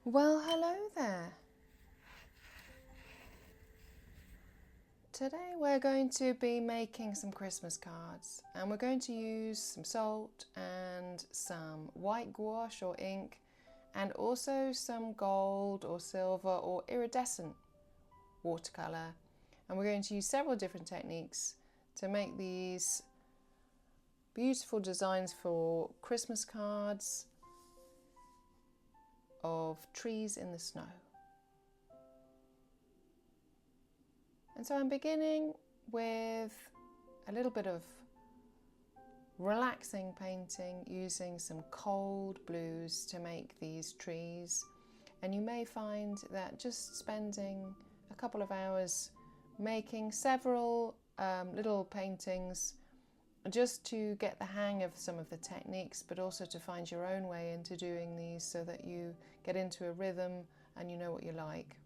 Well, hello there. Today we're going to be making some Christmas cards, and we're going to use some salt and some white gouache or ink, and also some gold or silver or iridescent watercolour. And we're going to use several different techniques to make these beautiful designs for Christmas cards of trees in the snow. And so I'm beginning with a little bit of relaxing painting using some cold blues to make these trees. And you may find that just spending a couple of hours making several little paintings just to get the hang of some of the techniques, but also to find your own way into doing these so that you get into a rhythm and you know what you like.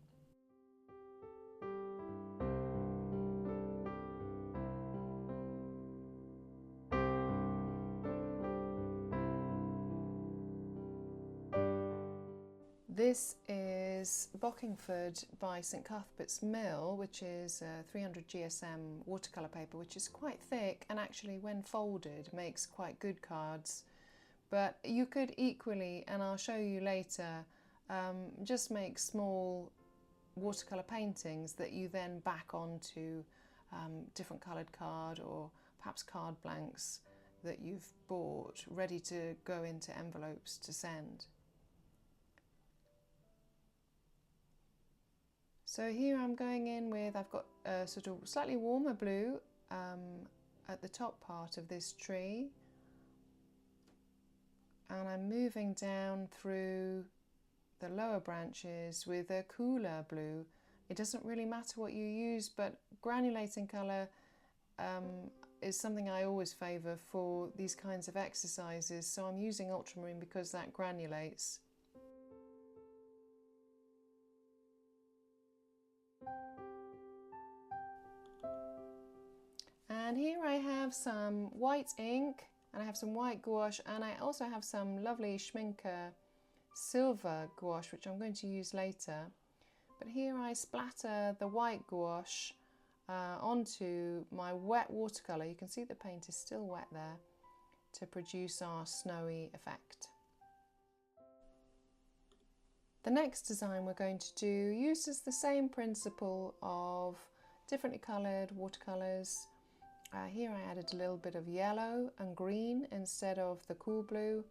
This is Bockingford by St Cuthberts Mill, which is 300 GSM watercolour paper, which is quite thick and actually when folded makes quite good cards. But you could equally, and I'll show you later, just make small watercolour paintings that you then back onto different coloured card or perhaps card blanks that you've bought ready to go into envelopes to send. So here I'm going in with, I've got a sort of slightly warmer blue at the top part of this tree, and I'm moving down through the lower branches with a cooler blue. It doesn't really matter what you use, but granulating colour is something I always favour for these kinds of exercises, so I'm using ultramarine because that granulates. And here I have some white ink, and I have some white gouache, and I also have some lovely Schminke silver gouache, which I'm going to use later. But here I splatter the white gouache onto my wet watercolour. You can see the paint is still wet there to produce our snowy effect. The next design we're going to do uses the same principle of differently coloured watercolours. Here I added a little bit of yellow and green instead of the cool blue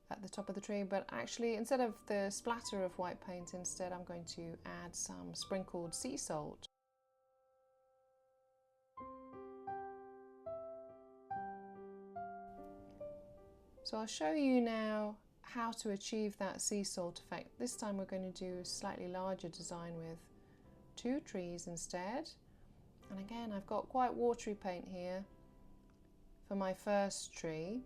at the top of the tree, but actually instead of the splatter of white paint, instead I'm going to add some sprinkled sea salt. So I'll show you now how to achieve that sea salt effect. This time we're going to do a slightly larger design with two trees instead. And again, I've got quite watery paint here for my first tree.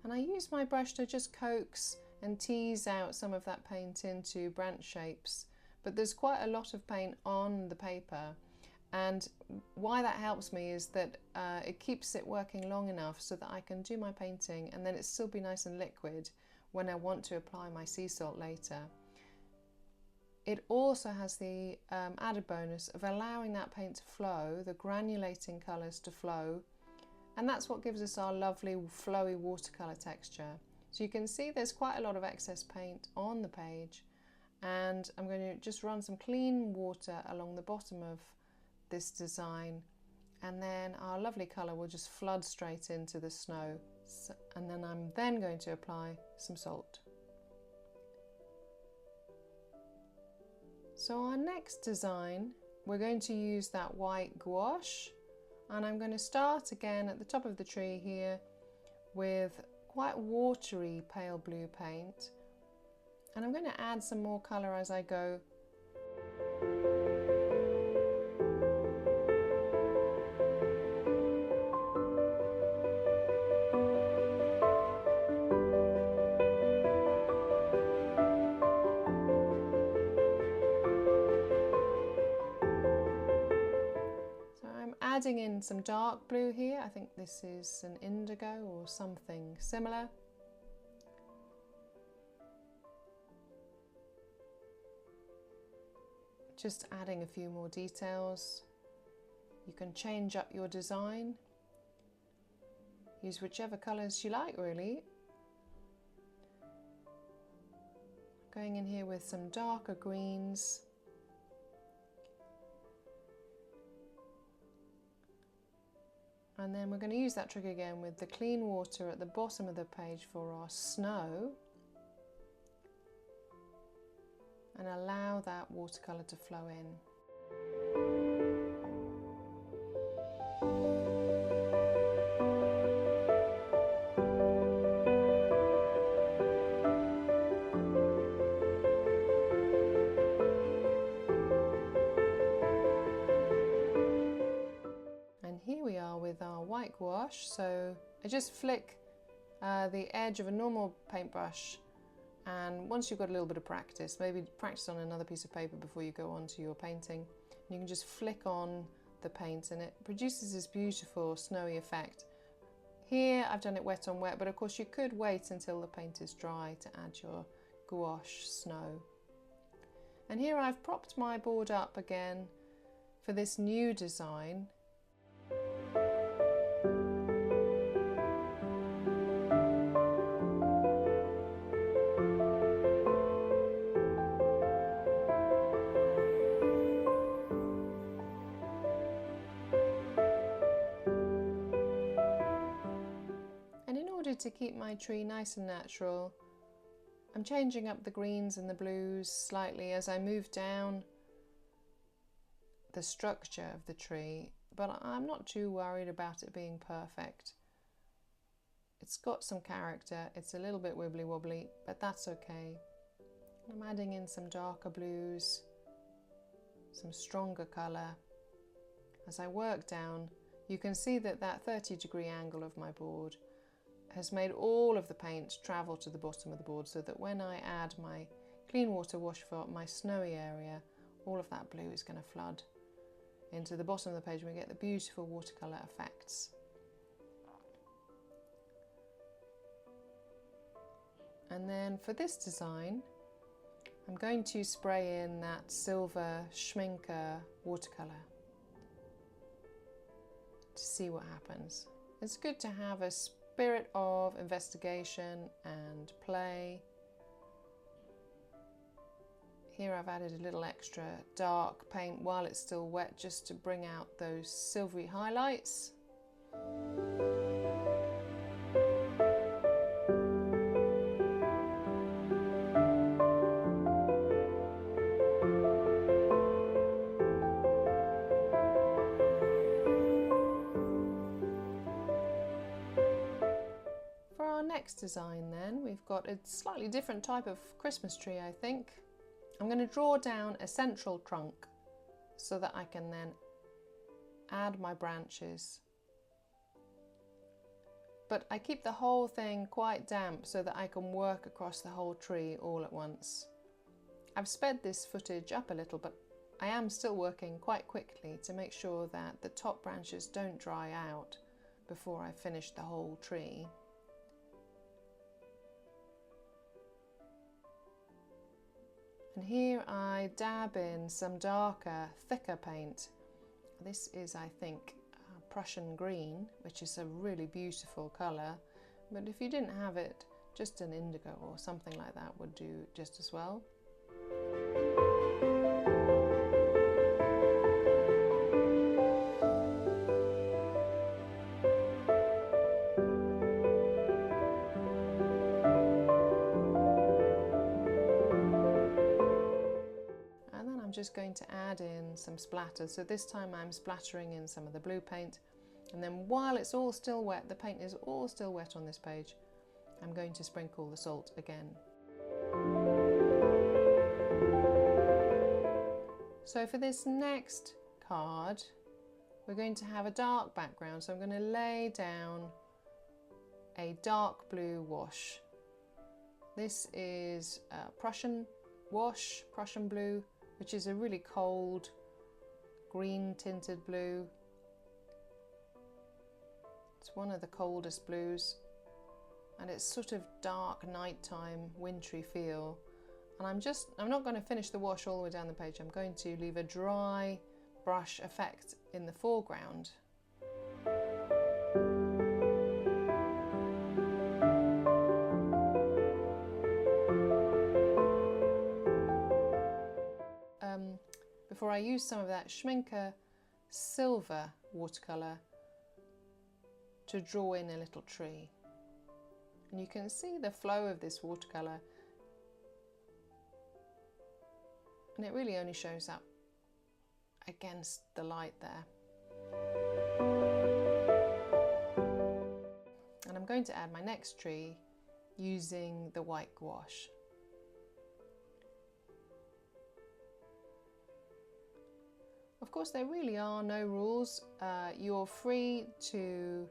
And I use my brush to just coax and tease out some of that paint into branch shapes. But there's quite a lot of paint on the paper. And why that helps me is that it keeps it working long enough so that I can do my painting and then it still be nice and liquid when I want to apply my sea salt later. It also has the added bonus of allowing that paint to flow, the granulating colours to flow, and that's what gives us our lovely flowy watercolour texture. So you can see there's quite a lot of excess paint on the page, and I'm going to just run some clean water along the bottom of this design, and then our lovely colour will just flood straight into the snow. And then I'm then going to apply some salt. So our next design, we're going to use that white gouache, and I'm going to start again at the top of the tree here with quite watery pale blue paint, and I'm going to add some more colour as I go. adding in some dark blue here. I think this is an indigo or something similar. Just adding a few more details. You can change up your design. Use whichever colours you like, really. Going in here with some darker greens. And then we're going to use that trick again with the clean water at the bottom of the page for our snow. And allow that watercolour to flow in. And here we are with our white gouache. So I just flick the edge of a normal paintbrush. And once you've got a little bit of practice, maybe practice on another piece of paper before you go on to your painting, you can just flick on the paint and it produces this beautiful snowy effect. Here I've done it wet on wet, but of course you could wait until the paint is dry to add your gouache snow. And here I've propped my board up again for this new design. To keep my tree nice and natural, I'm changing up the greens and the blues slightly as I move down the structure of the tree, but I'm not too worried about it being perfect. It's got some character, it's a little bit wibbly wobbly, but that's okay. I'm adding in some darker blues, some stronger colour. As I work down, you can see that that 30-degree angle of my board has made all of the paint travel to the bottom of the board, so that when I add my clean water wash for my snowy area, all of that blue is going to flood into the bottom of the page and we get the beautiful watercolour effects. And then for this design, I'm going to spray in that silver Schminke watercolour to see what happens. It's good to have a spirit of investigation and play. Here I've added a little extra dark paint while it's still wet, just to bring out those silvery highlights. Next design then, we've got a slightly different type of Christmas tree, I think. I'm going to draw down a central trunk so that I can then add my branches. But I keep the whole thing quite damp so that I can work across the whole tree all at once. I've sped this footage up a little, but I am still working quite quickly to make sure that the top branches don't dry out before I finish the whole tree. And here I dab in some darker, thicker paint. This is, I think, Prussian green, which is a really beautiful colour. But if you didn't have it, just an indigo or something like that would do just as well. Just going to add in some splatter. So this time I'm splattering in some of the blue paint, and then while it's all still wet, the paint is all still wet on this page, I'm going to sprinkle the salt again. So for this next card, we're going to have a dark background, so I'm going to lay down a dark blue wash. This is Prussian wash, Prussian blue, which is a really cold green tinted blue. It's one of the coldest blues, and it's sort of dark, nighttime, wintry feel. And I'm not going to finish the wash all the way down the page. I'm going to leave a dry brush effect in the foreground. Before I use some of that Schminke silver watercolour to draw in a little tree. And you can see the flow of this watercolour, and it really only shows up against the light there. And I'm going to add my next tree using the white gouache. Of course, there really are no rules. You're free to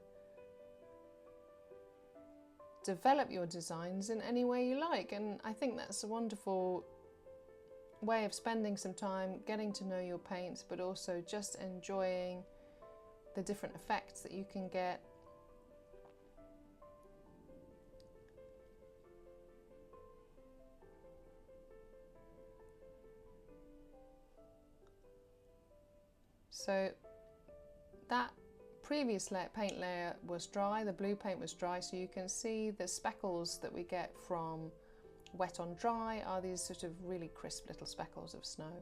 develop your designs in any way you like, and I think that's a wonderful way of spending some time getting to know your paints, but also just enjoying the different effects that you can get. So that previous paint layer was dry, the blue paint was dry, so you can see the speckles that we get from wet on dry are these sort of really crisp little speckles of snow.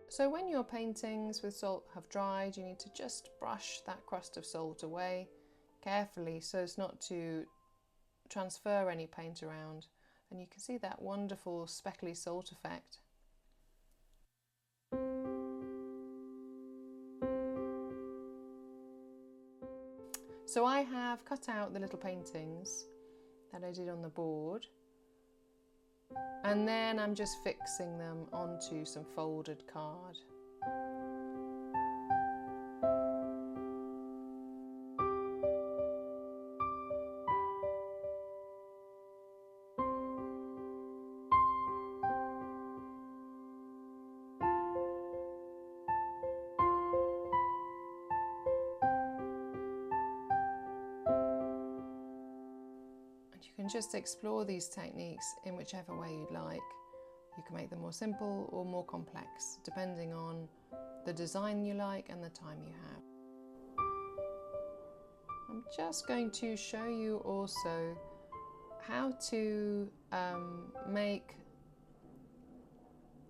So when your paintings with salt have dried, you need to just brush that crust of salt away carefully so as not to transfer any paint around, and you can see that wonderful speckly salt effect. So I have cut out the little paintings that I did on the board, and then I'm just fixing them onto some folded card. You can just explore these techniques in whichever way you'd like. You can make them more simple or more complex, depending on the design you like and the time you have. I'm just going to show you also how to make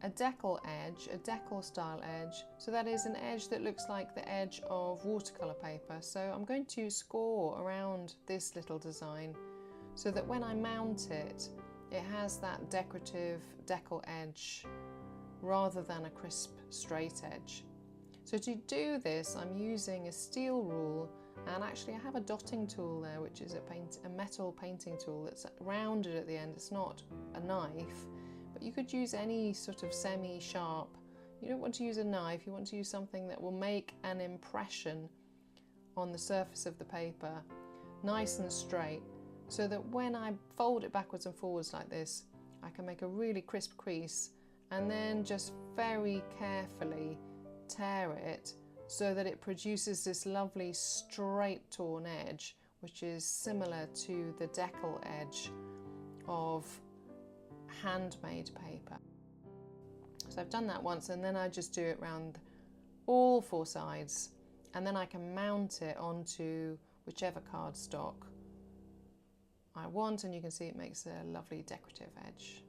a decal edge, a decal style edge. So that is an edge that looks like the edge of watercolour paper. So I'm going to score around this little design, so that when I mount it, it has that decorative decal edge rather than a crisp straight edge. So to do this, I'm using a steel rule, and actually I have a dotting tool there, which is a metal painting tool that's rounded at the end. It's not a knife, but you could use any sort of semi-sharp. You don't want to use a knife, you want to use something that will make an impression on the surface of the paper, nice and straight, so that when I fold it backwards and forwards like this, I can make a really crisp crease and then just very carefully tear it so that it produces this lovely straight torn edge, which is similar to the decal edge of handmade paper. So I've done that once, and then I just do it round all four sides, and then I can mount it onto whichever cardstock I want, and you can see it makes a lovely decorative edge.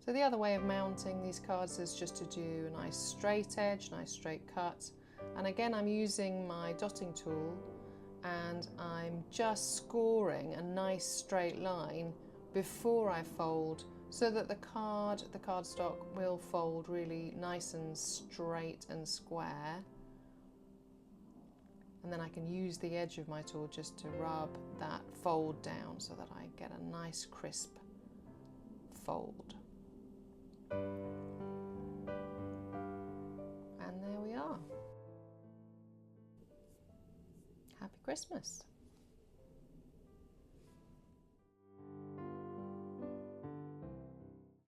So the other way of mounting these cards is just to do a nice straight edge, nice straight cut, and again I'm using my dotting tool and I'm just scoring a nice straight line before I fold, so that the cardstock will fold really nice and straight and square. And then I can use the edge of my tool just to rub that fold down so that I get a nice crisp fold. And there we are. Happy Christmas.